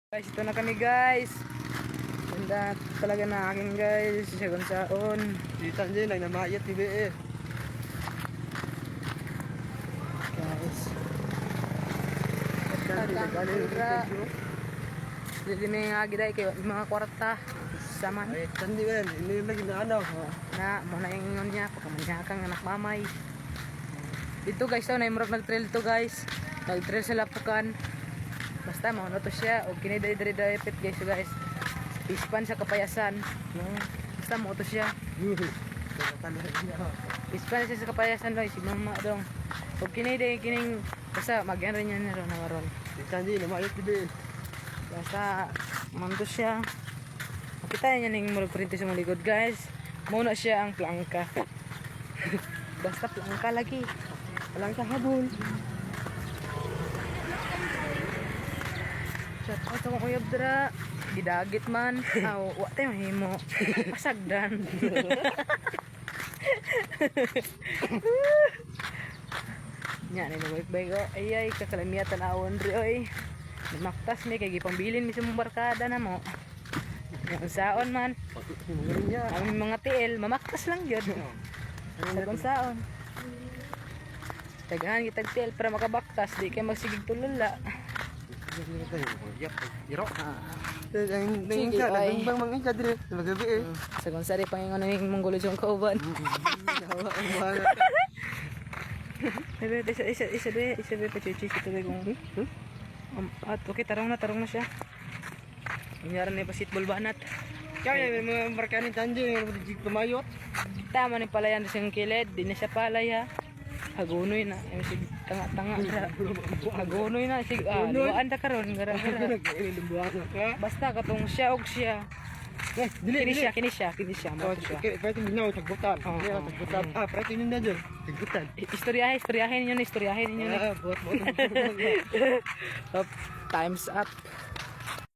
Guys, ito na kami guys. Ganda talaga na akin guys. Siya kung saan. Dito dyan, nagnamayat ni BE. Guys. Hindi na nga giday kayo. Mga kwarta. Saman. Ay, tandi kan. Ini lagi na ano. Na, muna yung ingon niya. Pagkamanyakang anak mamay. Dito guys, na yung nag-trail to guys. Nag-trail sa Lapukan. Basta mo to siya o kiniday-day-daypit guys. Ispan sa Kapayasan. Basta mo to siya. Ispan siya sa Kapayasan lo si mama dong. O kiniday kining basta magyan rin niya na waron. Dito dyan, namayat ni BE. Basta manto siya. Makita niya ning murag printe sa mga likod guys. Muna siya ang plangka. Basta plangka lagi. Plangka habol. Shout out ako kuyab dira. Gidagit man. Aw, wa tayo mahimo. Pasagdan. Nya ni nabalik-balik ko. Ay kakalamiatan awon ri oy. Maktas mi kay gipambilin mi sa mong barkada na mo. Yung saon man. Ang mga tiil mamaktas lang gyud. Sa kung saon. Tagahan kitag tiil para makabaktas di kay magsigig tulala. Iro. Sige, Nangingka, ay. nagbang mangingka dire. Talaga BE. Sa kung sari pangingon ning Mongolo jong kauban. Nawa ang mga. Isa be pachuchi ito be kung. At okay tarong na siya. Nangyari na yung basketball banat. Kaya may mga markanin tanji yung tumayot. Tama ni palayan siyang kilid, di na siya palay ha. Hagunoy na, yung sig tanga-tanga ra. Hagunoy na sig duaan ta karon gara-gara. Basta katong siya og siya. Kini siya mo siya. Okay, pwede mo tagbutan. Oo. Tagbutan. Pwede nyo na dyan. Tagbutan. Istoryahin ninyo na. Buat. Time's up.